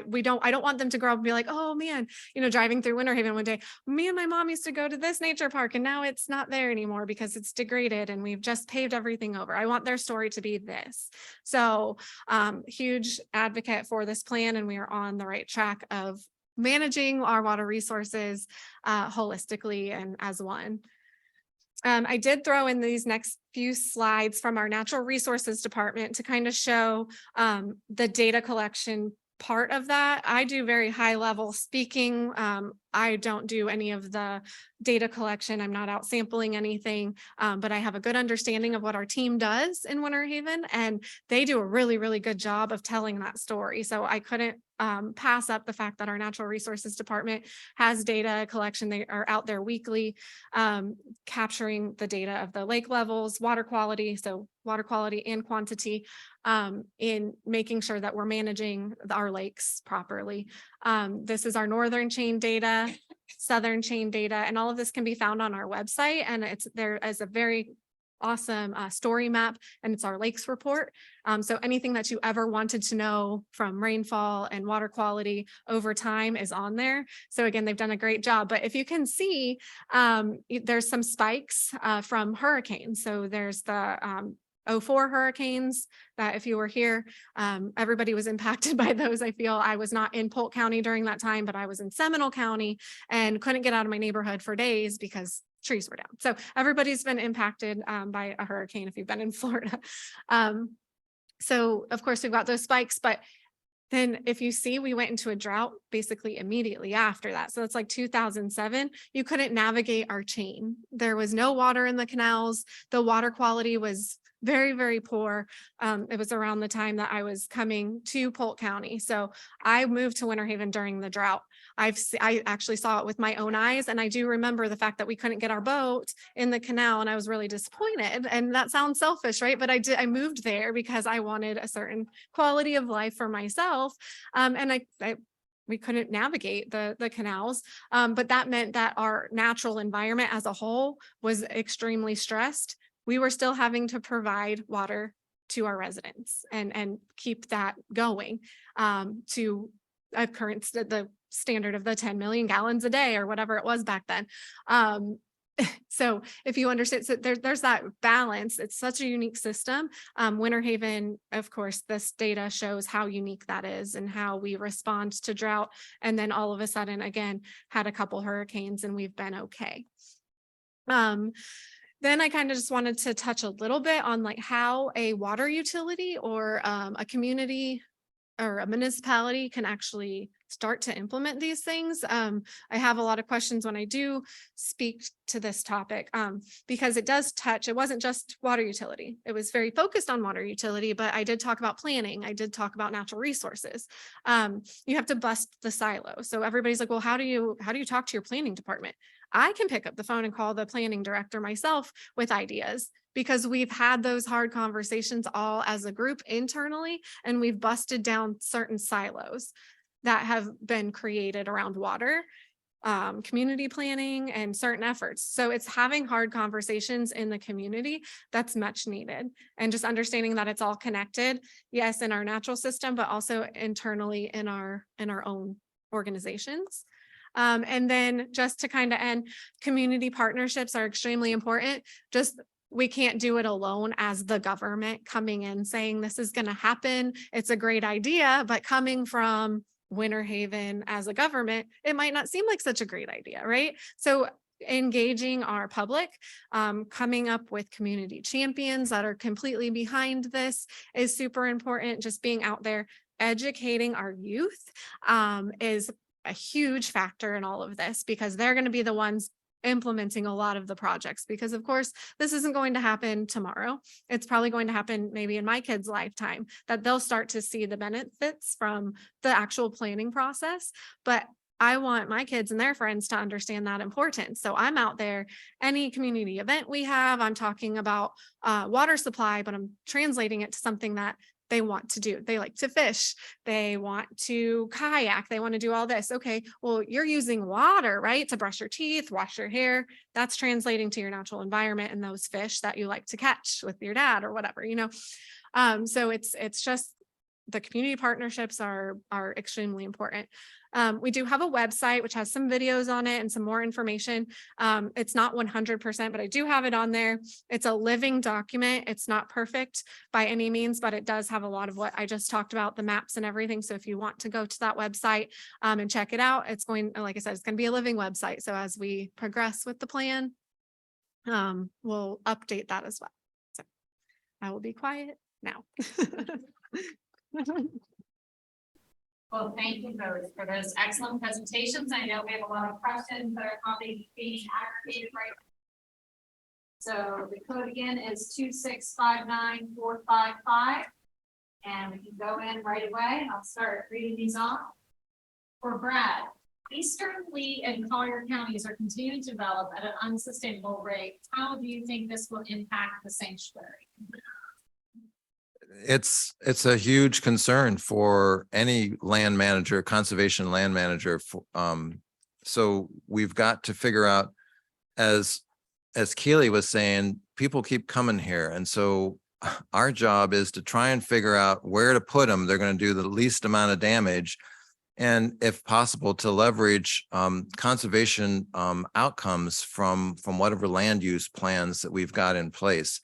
don't want them to grow up and be like, oh man, driving through Winter Haven one day, me and my mom used to go to this nature park and now it's not there anymore because it's degraded and we've just paved everything over. I want their story to be this. So huge advocate for this plan, and we are on the right track of managing our water resources holistically and as one. I did throw in these next few slides from our natural resources department to kind of show the data collection part of that. I do very high level speaking. I don't do any of the data collection. I'm not out sampling anything, but I have a good understanding of what our team does in Winter Haven, and they do a really, really good job of telling that story. So I couldn't pass up the fact that our natural resources department has data collection. They are out there weekly, capturing the data of the lake levels, water quality, so water quality and quantity, in making sure that we're managing our lakes properly. This is our northern chain data, southern chain data, and all of this can be found on our website. And it's there as a very awesome story map, and it's our lakes report. So anything that you ever wanted to know from rainfall and water quality over time is on there. So again, they've done a great job. But if you can see, there's some spikes from hurricanes. So there's the 04 hurricanes that if you were here, everybody was impacted by those. I feel I was not in Polk County during that time, but I was in Seminole County and couldn't get out of my neighborhood for days because trees were down. So everybody's been impacted by a hurricane if you've been in Florida. So of course we've got those spikes, but then if you see, we went into a drought basically immediately after that. So it's like 2007, you couldn't navigate our chain. There was no water in the canals. The water quality was very, very poor. It was around the time that I was coming to Polk County. So I moved to Winter Haven during the drought. I actually saw it with my own eyes. And I do remember the fact that we couldn't get our boat in the canal, and I was really disappointed. And that sounds selfish, right? But I moved there because I wanted a certain quality of life for myself. And we couldn't navigate the canals. But that meant that our natural environment as a whole was extremely stressed. We were still having to provide water to our residents and keep that going to a the standard of the 10 million gallons a day or whatever it was back then. So if you understand, so there's that balance. It's such a unique system. Winter Haven, of course, this data shows how unique that is and how we respond to drought. And then all of a sudden, again, had a couple hurricanes and we've been okay. Then I kind of just wanted to touch a little bit on like how a water utility or a community or a municipality can actually start to implement these things. I have a lot of questions when I do speak to this topic because it does touch, it wasn't just water utility. It was very focused on water utility, but I did talk about planning. I did talk about natural resources. You have to bust the silo. So everybody's like, well, how do you talk to your planning department? I can pick up the phone and call the planning director myself with ideas, because we've had those hard conversations all as a group internally, and we've busted down certain silos that have been created around water, community planning, and certain efforts. So it's having hard conversations in the community that's much needed, and just understanding that it's all connected, yes, in our natural system, but also internally in our own organizations. And then just to kind of end, community partnerships are extremely important. We can't do it alone as the government coming in saying this is going to happen. It's a great idea, but coming from Winter Haven as a government, it might not seem like such a great idea, right? So engaging our public, coming up with community champions that are completely behind this is super important. Just being out there, educating our youth is a huge factor in all of this, because they're going to be the ones implementing a lot of the projects, because of course this isn't going to happen tomorrow. It's probably going to happen maybe in my kids' lifetime that they'll start to see the benefits from the actual planning process. But I want my kids and their friends to understand that importance. So I'm out there, any community event we have, I'm talking about water supply, but I'm translating it to something that they want to do. They like to fish. They want to kayak. They want to do all this. Okay, well, you're using water, right? To brush your teeth, wash your hair. That's translating to your natural environment and those fish that you like to catch with your dad or whatever, So it's just the community partnerships are extremely important. We do have a website which has some videos on it and some more information. It's not 100%, but I do have it on there. It's a living document. It's not perfect by any means, but it does have a lot of what I just talked about, the maps and everything. So if you want to go to that website and check it out, it's going, like I said, it's going to be a living website. So as we progress with the plan, we'll update that as well. So I will be quiet now. Well, thank you both for those excellent presentations. I know we have a lot of questions that are probably being aggregated right now. So the code again is 2659455. And we can go in right away and I'll start reading these off. For Brad, Eastern Lee and Collier counties are continuing to develop at an unsustainable rate. How do you think this will impact the sanctuary? It's a huge concern for any land manager, conservation land manager. So we've got to figure out, as Keely was saying, people keep coming here. And so our job is to try and figure out where to put them. They're going to do the least amount of damage. And if possible, to leverage conservation outcomes from whatever land use plans that we've got in place.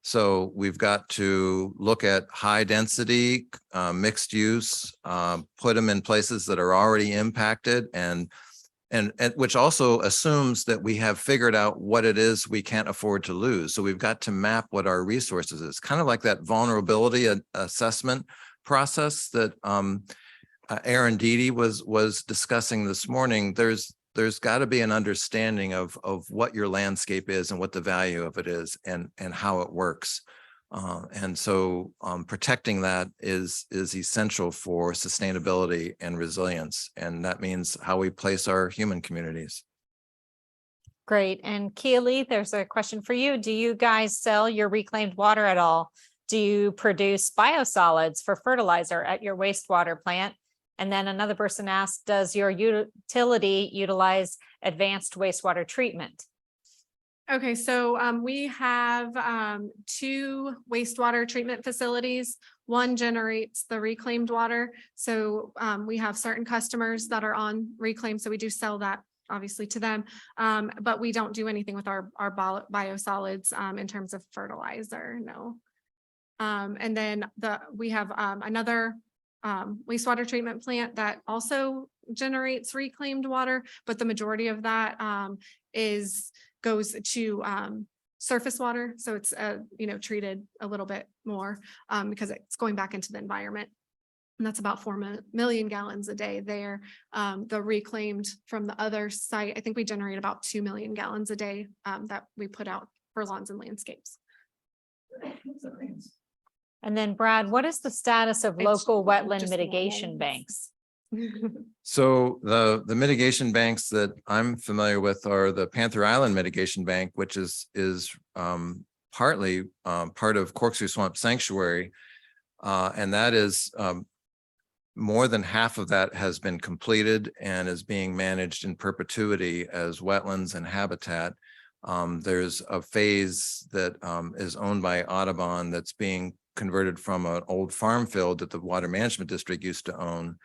So we've got to look at high density, mixed use, put them in places that are already impacted, and which also assumes that we have figured out what it is we can't afford to lose. So we've got to map what our resources is, kind of like that vulnerability assessment process that Aaron Deedy was discussing this morning. There's got to be an understanding of what your landscape is and what the value of it is and how it works. And so protecting that is essential for sustainability and resilience. And that means how we place our human communities. Great. And Keely, there's a question for you. Do you guys sell your reclaimed water at all? Do you produce biosolids for fertilizer at your wastewater plant? And then another person asked, does your utility utilize advanced wastewater treatment? Okay, so we have 2 wastewater treatment facilities. One generates the reclaimed water. So we have certain customers that are on reclaim. So we do sell that obviously to them, but we don't do anything with our biosolids in terms of fertilizer, no. And then we have another wastewater treatment plant that also generates reclaimed water, but the majority of that goes to surface water. So it's treated a little bit more because it's going back into the environment. And that's about 4 million gallons a day there. The reclaimed from the other site, I think we generate about 2 million gallons a day that we put out for lawns and landscapes. And then Brad, what is the status of local wetland mitigation banks? So the mitigation banks that I'm familiar with are the Panther Island Mitigation Bank, which is partly part of Corkscrew Swamp Sanctuary. And that is more than half of that has been completed and is being managed in perpetuity as wetlands and habitat. There's a phase that is owned by Audubon that's being converted from an old farm field that the Water Management District used to own.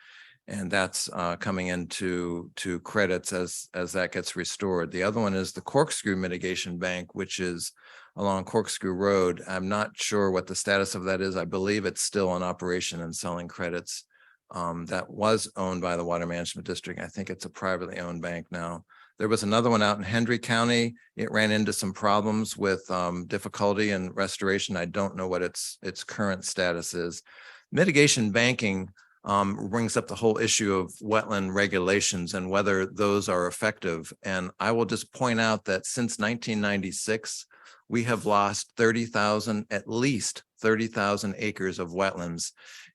And that's coming into credits as that gets restored. The other one is the Corkscrew Mitigation Bank, which is along Corkscrew Road. I'm not sure what the status of that is. I believe it's still in operation and selling credits. That was owned by the Water Management District. I think it's a privately owned bank now. There was another one out in Hendry County. It ran into some problems with difficulty and restoration. I don't know what its current status is. Mitigation banking brings up the whole issue of wetland regulations and whether those are effective. And I will just point out that since 1996, we have lost at least 30,000 acres of wetlands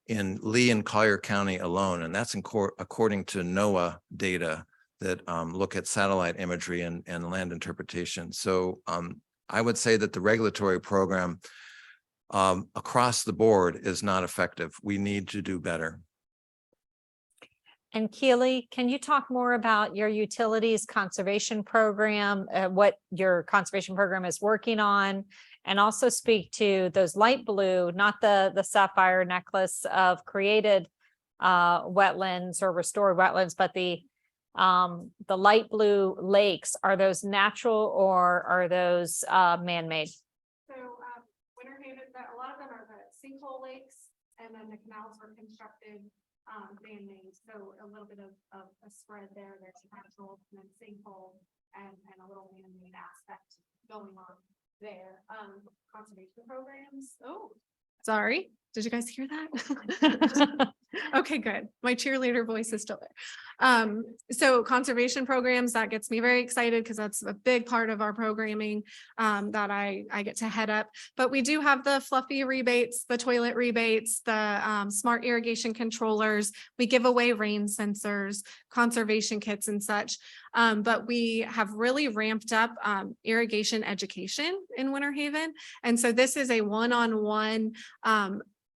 in Lee and Collier County alone. And that's according to NOAA data that look at satellite imagery and land interpretation. So I would say that the regulatory program across the board is not effective. We need to do better. And Keely, can you talk more about your utilities conservation program, what your conservation program is working on, and also speak to those light blue, not the sapphire necklace of created wetlands or restored wetlands, but the light blue lakes. Are those natural or are those man-made? So Winter Haven, a lot of them are the sinkhole lakes, and then the canals were constructed man-made. So a little bit of a spread there. There's natural and then sinkhole and a little man-made aspect going on there. Conservation programs. Oh, sorry. Did you guys hear that? Okay, good. My cheerleader voice is still there. So conservation programs, that gets me very excited because that's a big part of our programming that I get to head up. But we do have the fluffy rebates, the toilet rebates, the smart irrigation controllers. We give away rain sensors, conservation kits and such. But we have really ramped up irrigation education in Winter Haven. And so this is a one-on-one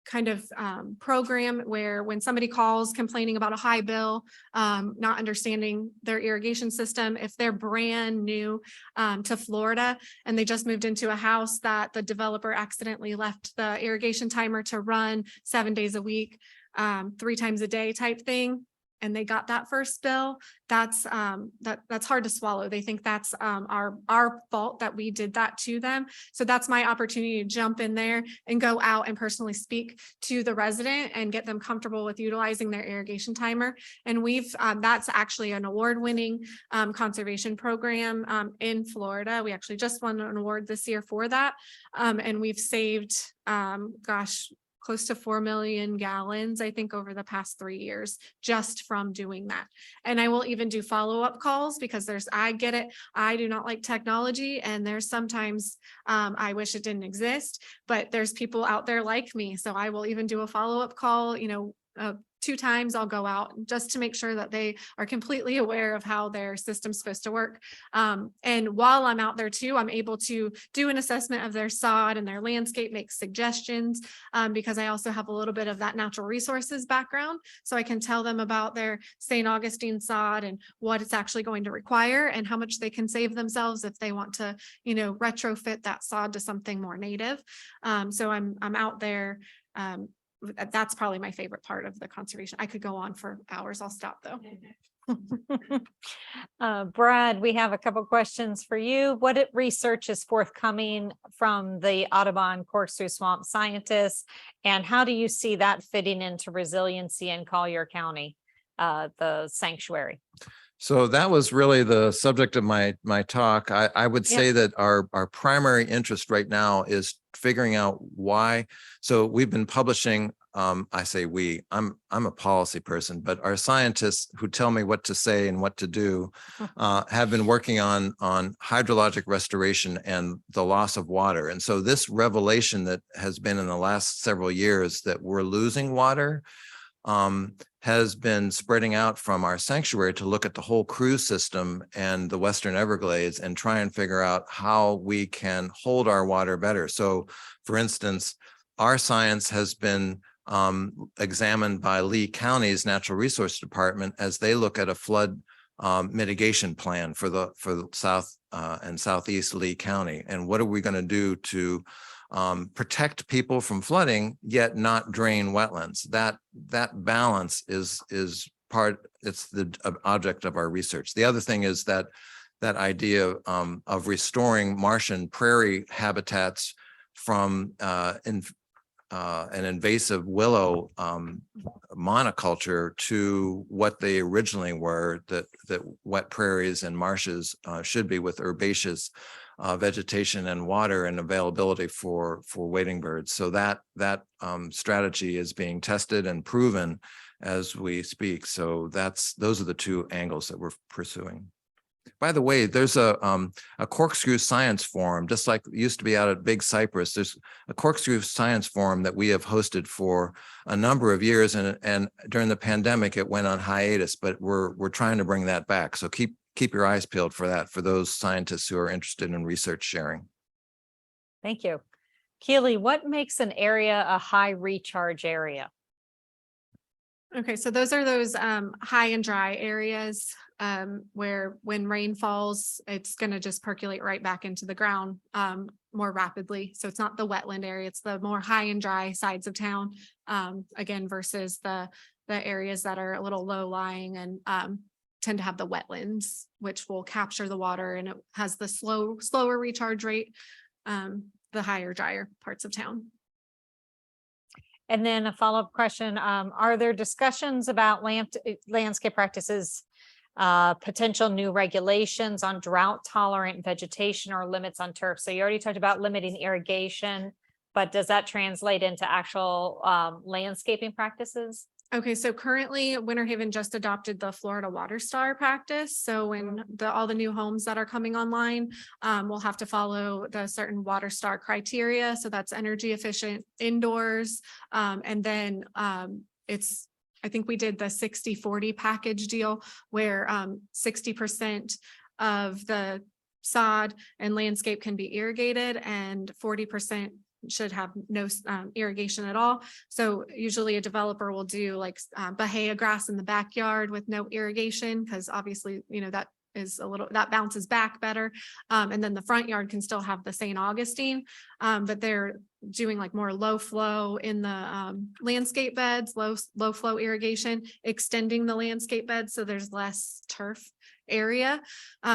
kind of program where when somebody calls complaining about a high bill, not understanding their irrigation system, if they're brand new to Florida and they just moved into a house that the developer accidentally left the irrigation timer to run 7 days a week, 3 times a day type thing, and they got that first bill, that's hard to swallow. They think that's our fault that we did that to them. So that's my opportunity to jump in there and go out and personally speak to the resident and get them comfortable with utilizing their irrigation timer. And that's actually an award-winning conservation program in Florida. We actually just won an award this year for that. And we've saved, close to 4 million gallons, I think, over the past 3 years, just from doing that. And I will even do follow-up calls because I get it. I do not like technology. And there's sometimes I wish it didn't exist, but there's people out there like me. So I will even do a follow-up call, 2 times I'll go out just to make sure that they are completely aware of how their system's supposed to work. And while I'm out there too, I'm able to do an assessment of their sod and their landscape, make suggestions, because I also have a little bit of that natural resources background. So I can tell them about their St. Augustine sod and what it's actually going to require and how much they can save themselves if they want to, retrofit that sod to something more native. So I'm out there. That's probably my favorite part of the conservation. I could go on for hours. I'll stop though. Brad, we have a couple questions for you. What research is forthcoming from the Audubon Corkscrew Swamp scientists, and how do you see that fitting into resiliency in Collier County, the sanctuary? So that was really the subject of my talk. I would say that our primary interest right now is figuring out why. So we've been publishing. I say we. I'm a policy person, but our scientists who tell me what to say and what to do have been working on hydrologic restoration and the loss of water. And so this revelation that has been in the last several years that we're losing water has been spreading out from our sanctuary to look at the whole cruise system and the Western Everglades and try and figure out how we can hold our water better. So, for instance, our science has been examined by Lee County's Natural Resource Department as they look at a flood mitigation plan for the South and Southeast Lee County. And what are we going to do to protect people from flooding, yet not drain wetlands? That balance is it's the object of our research. The other thing is that idea of restoring marsh and prairie habitats from an invasive willow monoculture to what they originally were, that wet prairies and marshes should be, with herbaceous vegetation and water and availability for wading birds. So that strategy is being tested and proven as we speak. So those are the 2 angles that we're pursuing. By the way, there's a Corkscrew Science Forum, just like it used to be out at Big Cypress. There's a Corkscrew Science Forum that we have hosted for a number of years, and during the pandemic it went on hiatus, but we're trying to bring that back. So keep your eyes peeled for that, for those scientists who are interested in research sharing. Thank you. Keely, what makes an area a high recharge area? Okay, so those are those high and dry areas where when rain falls, it's going to just percolate right back into the ground more rapidly. So it's not the wetland area, it's the more high and dry sides of town, again, versus the areas that are a little low lying and tend to have the wetlands, which will capture the water, and it has the slower recharge rate, the higher, drier parts of town. And then a follow-up question, are there discussions about landscape practices, potential new regulations on drought tolerant vegetation or limits on turf? So you already talked about limiting irrigation, but does that translate into actual landscaping practices? Okay, so currently Winter Haven just adopted the Florida Water Star practice. So when all the new homes that are coming online will have to follow the certain Water Star criteria. So that's energy efficient indoors. And then I think we did the 60-40 package deal where 60% of the sod and landscape can be irrigated and 40% should have no irrigation at all. So usually a developer will do like bahia grass in the backyard with no irrigation, because obviously, that is that bounces back better. And then the front yard can still have the St. Augustine, but they're doing like more low flow in the landscape beds, low flow irrigation, extending the landscape beds so there's less turf area.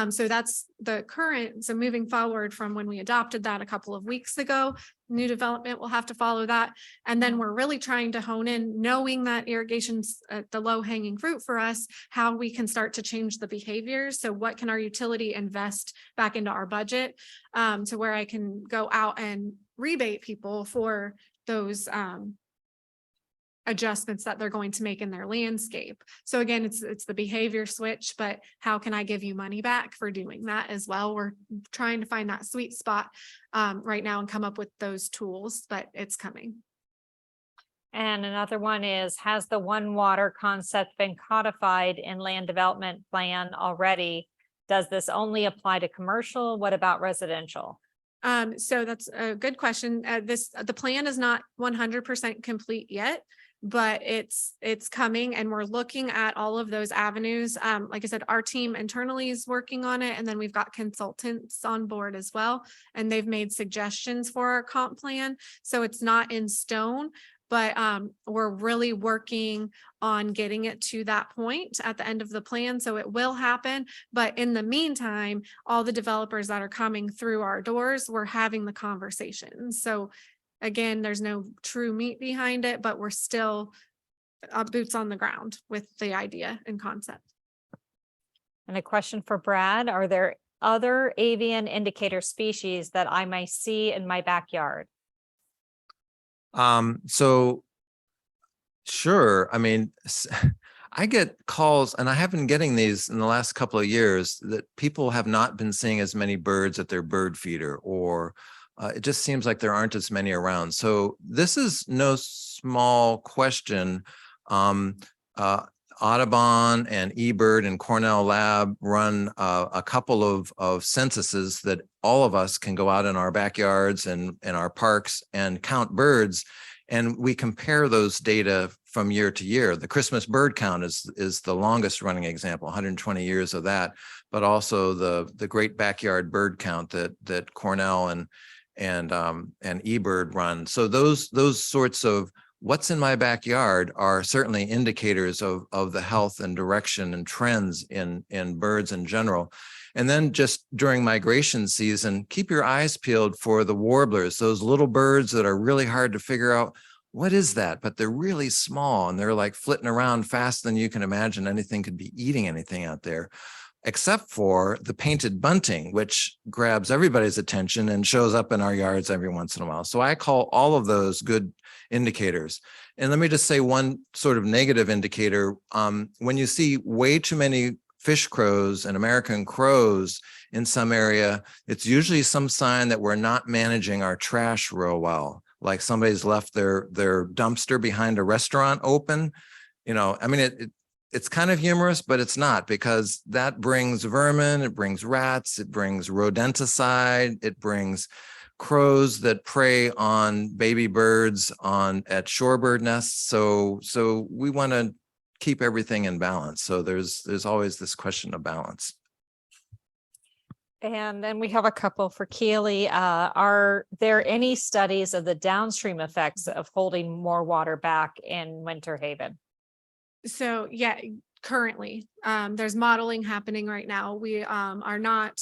So that's the current. So moving forward from when we adopted that a couple of weeks ago, new development will have to follow that. And then we're really trying to hone in, knowing that irrigation's the low hanging fruit for us, how we can start to change the behaviors. So what can our utility invest back into our budget to where I can go out and rebate people for those adjustments that they're going to make in their landscape. So again, it's the behavior switch, but how can I give you money back for doing that as well? We're trying to find that sweet spot right now and come up with those tools, but it's coming. And another one is, has the one water concept been codified in land development plan already? Does this only apply to commercial? What about residential? So that's a good question. The plan is not 100% complete yet, but it's coming, and we're looking at all of those avenues. Like I said, our team internally is working on it, and then we've got consultants on board as well, and they've made suggestions for our comp plan. So it's not in stone, but we're really working on getting it to that point at the end of the plan. So it will happen. But in the meantime, all the developers that are coming through our doors, we're having the conversations. So again, there's no true meat behind it, but we're still boots on the ground with the idea and concept. And a question for Brad, are there other avian indicator species that I may see in my backyard? So sure. I mean, I get calls, and I have been getting these in the last couple of years, that people have not been seeing as many birds at their bird feeder, or it just seems like there aren't as many around. So this is no small question. Audubon and eBird and Cornell Lab run a couple of censuses that all of us can go out in our backyards and in our parks and count birds. And we compare those data from year to year. The Christmas bird count is the longest running example, 120 years of that, but also the great backyard bird count that Cornell and eBird run. So those sorts of what's in my backyard are certainly indicators of the health and direction and trends in birds in general. And then just during migration season, keep your eyes peeled for the warblers, those little birds that are really hard to figure out what is that, but they're really small and they're like flitting around faster than you can imagine anything could be eating anything out there, except for the painted bunting, which grabs everybody's attention and shows up in our yards every once in a while. So I call all of those good indicators. And let me just say one sort of negative indicator. When you see way too many fish crows and American crows in some area, it's usually some sign that we're not managing our trash real well. Like somebody's left their dumpster behind a restaurant open. I mean, it's kind of humorous, but it's not, because that brings vermin, it brings rats, it brings rodenticide, it brings crows that prey on baby birds at shorebird nests. So we want to keep everything in balance. So there's always this question of balance. And then we have a couple for Keeli. Are there any studies of the downstream effects of holding more water back in Winter Haven? So yeah, currently there's modeling happening right now. We are not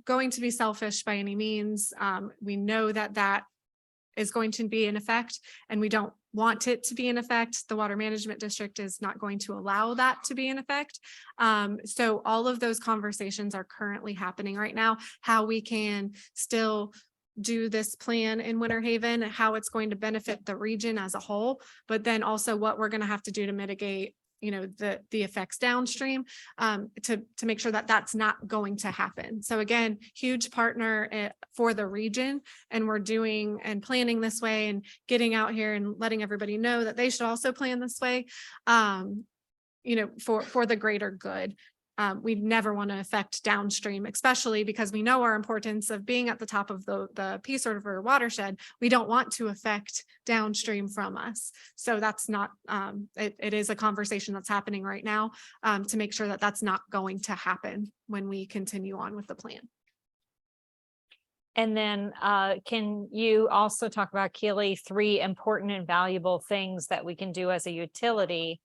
going to be selfish by any means. We know that is going to be in effect, and we don't want it to be in effect. The Water Management District is not going to allow that to be in effect. So all of those conversations are currently happening right now, how we can still do this plan in Winter Haven, how it's going to benefit the region as a whole, but then also what we're going to have to do to mitigate, you know, the effects downstream, to make sure that that's not going to happen. So again, huge partner for the region, and we're doing and planning this way and getting out here and letting everybody know that they should also plan this way, you know, for the greater good. We never want to affect downstream, especially because we know our importance of being at the top of the Peace River watershed. We don't want to affect downstream from us. So that's not, it is a conversation that's happening right now, to make sure that that's not going to happen when we continue on with the plan. And then can you also talk about, Keely, 3 important and valuable things that we can do as a utility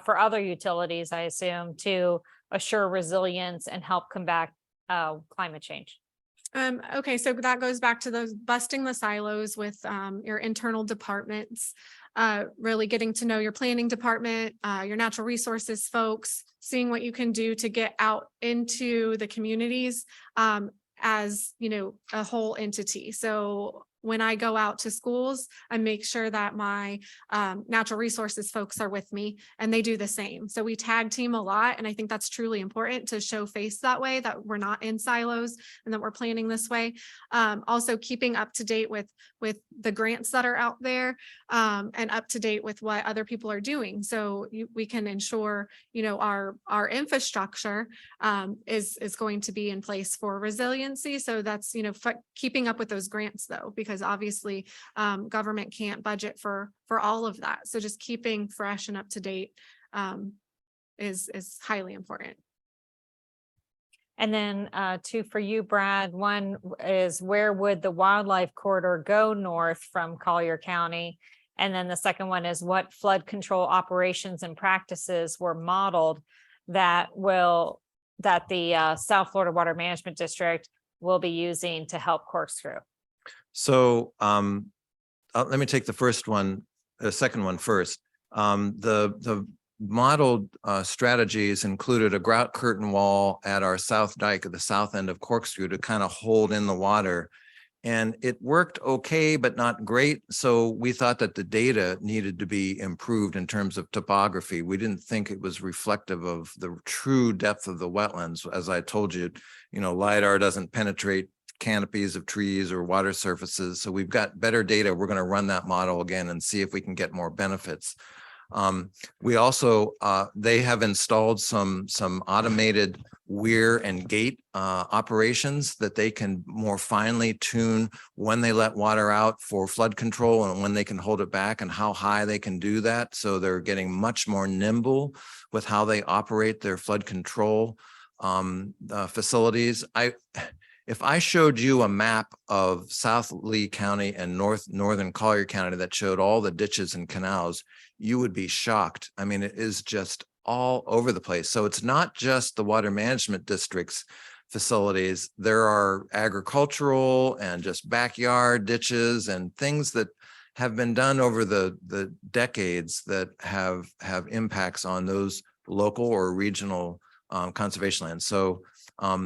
for other utilities, I assume, to assure resilience and help combat climate change? Okay, so that goes back to those busting the silos with your internal departments, really getting to know your planning department, your natural resources folks, seeing what you can do to get out into the communities as, you know, a whole entity. So when I go out to schools, I make sure that my natural resources folks are with me, and they do the same. So we tag team a lot. And I think that's truly important to show face that way, that we're not in silos and that we're planning this way. Also keeping up to date with the grants that are out there, and up to date with what other people are doing. So we can ensure, you know, our infrastructure is going to be in place for resiliency. So that's, you know, keeping up with those grants though, because obviously government can't budget for all of that. So just keeping fresh and up to date is highly important. And then 2 for you, Brad. One is, where would the wildlife corridor go north from Collier County? And then the second one is, what flood control operations and practices were modeled that the South Florida Water Management District will be using to help Corkscrew? So let me take the second one first. The modeled strategies included a grout curtain wall at our south dike at the south end of Corkscrew to kind of hold in the water. And it worked okay, but not great. So we thought that the data needed to be improved in terms of topography. We didn't think it was reflective of the true depth of the wetlands. As I told you, you know, LiDAR doesn't penetrate canopies of trees or water surfaces. So we've got better data. We're going to run that model again and see if we can get more benefits. We also, they have installed some automated weir and gate operations that they can more finely tune when they let water out for flood control and when they can hold it back and how high they can do that. So they're getting much more nimble with how they operate their flood control facilities. If I showed you a map of South Lee County and northern Collier County that showed all the ditches and canals, you would be shocked. I mean, it is just all over the place. So it's not just the water management district's facilities. There are agricultural and just backyard ditches and things that have been done over the decades that have impacts on those local or regional conservation lands. So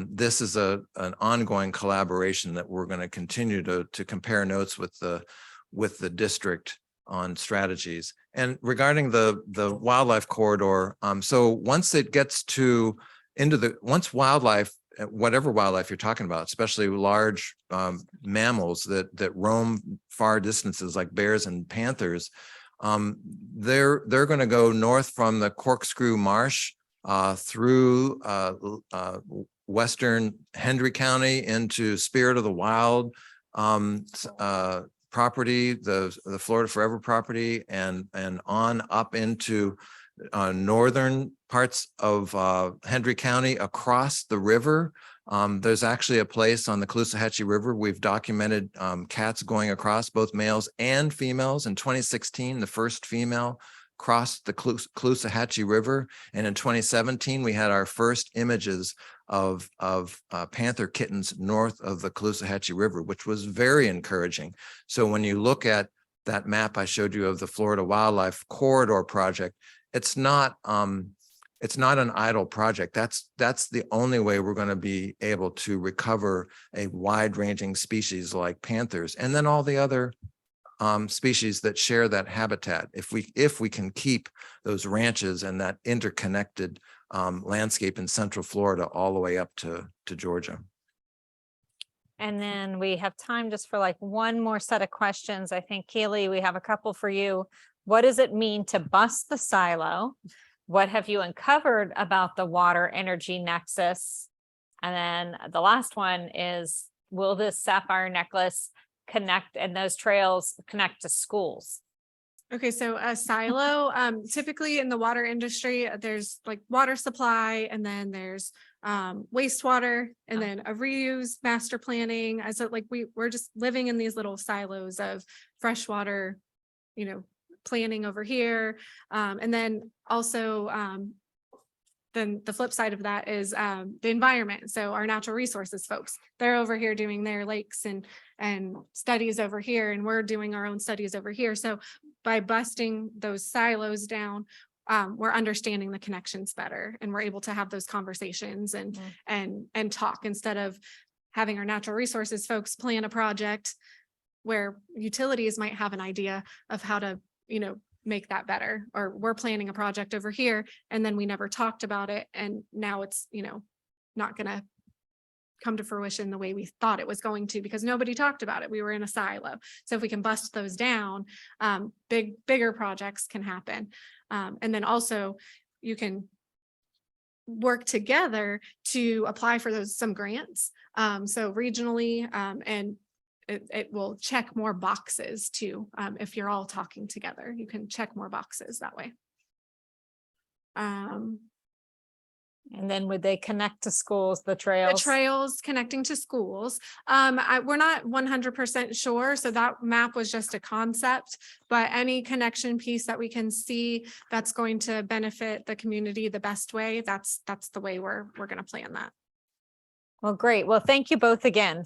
this is an ongoing collaboration that we're going to continue to compare notes with the district on strategies. And regarding the wildlife corridor, so once it gets once wildlife, whatever wildlife you're talking about, especially large mammals that roam far distances like bears and panthers, they're going to go north from the Corkscrew Marsh through western Hendry County into Spirit of the Wild property, the Florida Forever property, and on up into northern parts of Hendry County across the river. There's actually a place on the Caloosahatchee River. We've documented cats going across, both males and females. In 2016, the first female crossed the Caloosahatchee River. And in 2017, we had our first images of panther kittens north of the Caloosahatchee River, which was very encouraging. So when you look at that map I showed you of the Florida Wildlife Corridor project, it's not it's not an idle project. That's the only way we're going to be able to recover a wide ranging species like panthers, and then all the other species that share that habitat. If we can keep those ranches and that interconnected landscape in Central Florida all the way up to Georgia. And then we have time just for like one more set of questions. I think, Keeli, we have a couple for you. What does it mean to bust the silo? What have you uncovered about the water energy nexus? And then the last one is, will this sapphire necklace connect and those trails connect to schools? Okay, so a silo, typically in the water industry, there's like water supply, and then there's wastewater, and then a reuse master planning. As like we're just living in these little silos of freshwater, planning over here. And then also then the flip side of that is the environment. So our natural resources folks, they're over here doing their lakes and studies over here, and we're doing our own studies over here. So by busting those silos down, we're understanding the connections better, and we're able to have those conversations and talk, instead of having our natural resources folks plan a project where utilities might have an idea of how to, make that better, or we're planning a project over here and then we never talked about it, and now it's not gonna come to fruition the way we thought it was going to, because nobody talked about it. We were in a silo. So if we can bust those down, bigger projects can happen. And then also you can work together to apply for some grants. So regionally, and it will check more boxes too. If you're all talking together, you can check more boxes that way. And then would they connect to schools, the trails? The trails connecting to schools. We're not 100% sure. So that map was just a concept, but any connection piece that we can see that's going to benefit the community the best way, that's the way we're going to plan that. Well, great. Well, thank you both again